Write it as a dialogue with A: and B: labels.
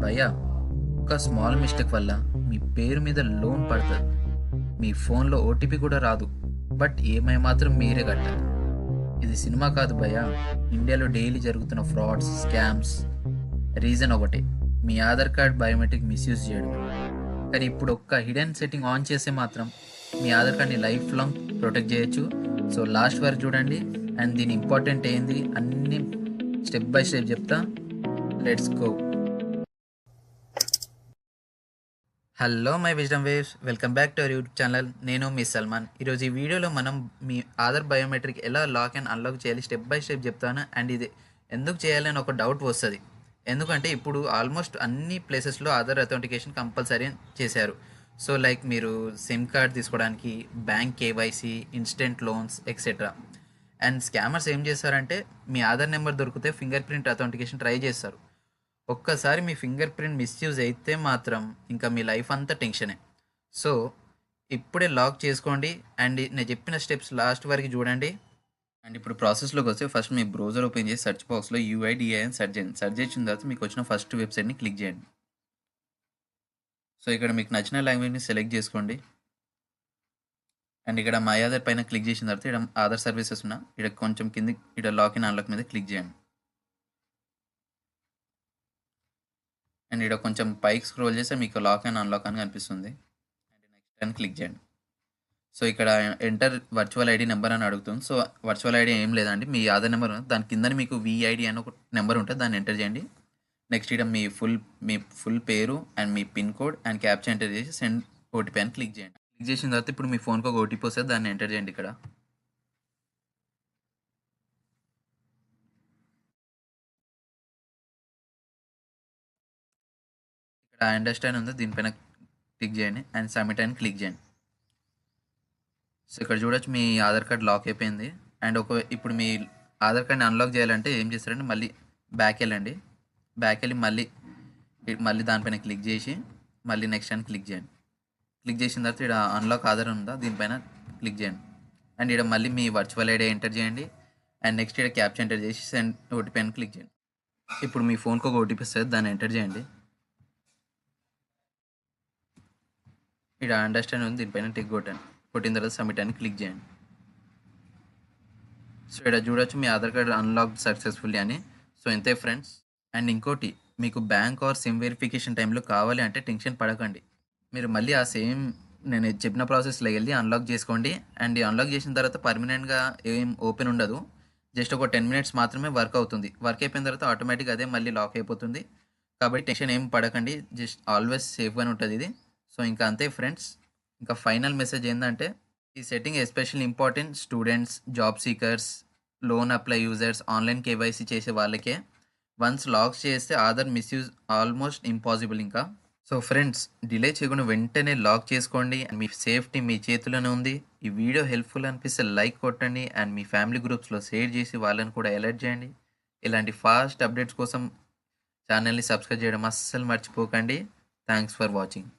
A: భయ్యా, ఒక small mistake వల్ల మీ పేరు మీద లోన్ పడుతుంది. మీ ఫోన్లో ఓటీపీ కూడా రాదు. బట్ ఈఎంఐ మాత్రం మీరే కట్టాలి. ఇది సినిమా కాదు భయ్యా, ఇండియాలో డైలీ జరుగుతున్న ఫ్రాడ్స్, స్కామ్స్. రీజన్ ఒకటే, మీ ఆధార్ కార్డ్ బయోమెట్రిక్ మిస్యూజ్ చేయడం. కానీ ఇప్పుడు ఒక్క హిడెన్ సెట్టింగ్ ఆన్ చేస్తే మాత్రం మీ ఆధార్ కార్డ్ని లైఫ్ లాంగ్ ప్రొటెక్ట్ చేయొచ్చు. సో లాస్ట్ వరకు చూడండి. అండ్ దీని ఇంపార్టెంట్ ఏంది అన్ని స్టెప్ బై స్టెప్ చెప్తా. Let's go. Hello my wisdom waves, welcome back to our YouTube channel. నేను మీ సల్మాన్. ఈరోజు ఈ వీడియోలో మనం మీ ఆధార్ బయోమెట్రిక్ ఎలా లాక్ అండ్ అన్లాక్ చేయాలి స్టెప్ బై స్టెప్ చెప్తాను. అండ్ ఇది ఎందుకు చేయాలని ఒక డౌట్ వస్తుంది. ఎందుకంటే ఇప్పుడు ఆల్మోస్ట్ అన్ని ప్లేసెస్లో ఆధార్ అథెంటికేషన్ కంపల్సరీ చేశారు. సో లైక్ మీరు సిమ్ కార్డ్ తీసుకోవడానికి, bank KYC, instant loans etcetera. And scammers ఏం చేస్తారంటే మీ ఆధార్ నెంబర్ దొరికితే ఫింగర్ ప్రింట్ అథెంటికేషన్ ట్రై చేస్తారు. ఒక్కసారి మీ ఫింగర్ ప్రింట్ మిస్యూజ్ అయితే మాత్రం ఇంకా మీ లైఫ్ అంతా టెన్షనే. సో ఇప్పుడే లాక్ చేసుకోండి. అండ్ నేను చెప్పిన స్టెప్స్ లాస్ట్ వరకు చూడండి. అండ్ ఇప్పుడు ప్రాసెస్లోకి వస్తే ఫస్ట్ మీ బ్రౌజర్ ఓపెన్ చేసి సెర్చ్ బాక్స్లో యూఐడిఐ అని సెర్చ్ చేయండి. సెర్చ్ చేసిన తర్వాత మీకు వచ్చిన ఫస్ట్ వెబ్సైట్ని క్లిక్ చేయండి. సో ఇక్కడ మీకు నచ్చిన లాంగ్వేజ్ని సెలెక్ట్ చేసుకోండి. అండ్ ఇక్కడ మై ఆధార్ పైన క్లిక్ చేసిన తర్వాత ఇక్కడ ఆధార్ సర్వీసెస్ ఉన్న ఇక్కడ కొంచెం కింద ఇక్కడ లాక్ ఇన్ అన్లాక్ మీద క్లిక్ చేయండి. అండ్ ఇక్కడ కొంచెం పైకి స్క్రోల్ చేస్తే మీకు లాక్ అండ్ అన్లాక్ అని కనిపిస్తుంది. అండ్ నెక్స్ట్ అని క్లిక్ చేయండి. సో ఇక్కడ ఎంటర్ వర్చువల్ ఐడి నెంబర్ అని అడుగుతుంది. సో వర్చువల్ ఐడి ఏం లేదండి, మీ ఆధార్ నెంబర్ దాని కింద మీకు విఐడి అని ఒక నెంబర్ ఉంటుంది, దాన్ని ఎంటర్ చేయండి. నెక్స్ట్ ఇక్కడ మీ ఫుల్ పేరు and me pin code and captcha enter చేసి సెండ్ ఓటీపీ అని క్లిక్ చేయండి. క్లిక్ చేసిన తర్వాత ఇప్పుడు మీ ఫోన్కి ఒక ఓటీపీ వస్తుంది, దాన్ని ఎంటర్ చేయండి. ఇక్కడ అండర్స్టాండ్ ఉంది, దీనిపైన క్లిక్ చేయండి అండ్ సబ్మిట్ అని క్లిక్ చేయండి. సో ఇక్కడ చూడొచ్చు మీ ఆధార్ కార్డ్ లాక్ అయిపోయింది. అండ్ ఇప్పుడు మీ ఆధార్ కార్డ్ని అన్లాక్ చేయాలంటే ఏం చేస్తారంటే మళ్ళీ బ్యాక్ వెళ్ళండి. బ్యాక్ వెళ్ళి మళ్ళీ దానిపైన క్లిక్ చేసి మళ్ళీ నెక్స్ట్ అని క్లిక్ చేయండి. క్లిక్ చేసిన తర్వాత ఇక్కడ అన్లాక్ ఆధార్ ఉందా, దీనిపైన క్లిక్ చేయండి. అండ్ ఇక్కడ మళ్ళీ మీ వర్చువల్ ఐడి ఎంటర్ చేయండి. అండ్ నెక్స్ట్ ఇక్కడ క్యాప్చా ఎంటర్ చేసి సెండ్ ఓటీపీ అని క్లిక్ చేయండి. ఇప్పుడు మీ ఫోన్కి ఒక ఓటీపీ వస్తుంది, దాన్ని ఎంటర్ చేయండి. ఇక్కడ అండర్స్టాండ్ ఉంది, దీనిపైన టిక్ కొట్టండి. కొట్టిన తర్వాత సబ్మిట్ అని క్లిక్ చేయండి. సో ఇక్కడ చూడొచ్చు మీ ఆధార్ కార్డ్ అన్లాక్ సక్సెస్ఫుల్లీ అని. సో ఇంతే ఫ్రెండ్స్. అండ్ ఇంకోటి, మీకు బ్యాంక్ ఆర్ సిమ్ వెరిఫికేషన్ టైంలో కావాలి అంటే టెన్షన్ పడకండి. మీరు మళ్ళీ ఆ సేమ్ నేను చెప్పిన ప్రాసెస్లో వెళ్ళి అన్లాక్ చేసుకోండి. అండ్ అన్లాక్ చేసిన తర్వాత పర్మనెంట్గా ఏం ఓపెన్ ఉండదు, జస్ట్ ఒక 10 minutes మాత్రమే వర్క్ అవుతుంది. వర్క్ అయిపోయిన తర్వాత ఆటోమేటిక్గా అదే మళ్ళీ లాక్ అయిపోతుంది. కాబట్టి టెన్షన్ ఏం పడకండి, జస్ట్ ఆల్వేస్ సేఫ్గానే ఉంటుంది ఇది. సో ఇంకా అంతే ఫ్రెండ్స్. ఇంకా ఫైనల్ మెసేజ్ ఏంటంటే ఈ setting especially important students, job seekers, loan apply users, online KYC చేసే వాళ్ళకే. వన్స్ లాక్ చేస్తే ఆధార్ మిస్యూజ్ ఆల్మోస్ట్ ఇంపాసిబుల్ ఇంకా. సో ఫ్రెండ్స్, డిలే చేయకుండా వెంటనే లాక్ చేసుకోండి. అండ్ మీ సేఫ్టీ మీ చేతిలోనే ఉంది. ఈ వీడియో హెల్ప్ఫుల్ అనిపిస్తే లైక్ కొట్టండి అండ్ మీ ఫ్యామిలీ గ్రూప్స్లో షేర్ చేసి వాళ్ళని కూడా అలర్ట్ చేయండి. ఇలాంటి ఫాస్ట్ అప్డేట్స్ కోసం ఛానల్ని సబ్స్క్రైబ్ చేయడం అస్సలు మర్చిపోకండి. Thanks for watching.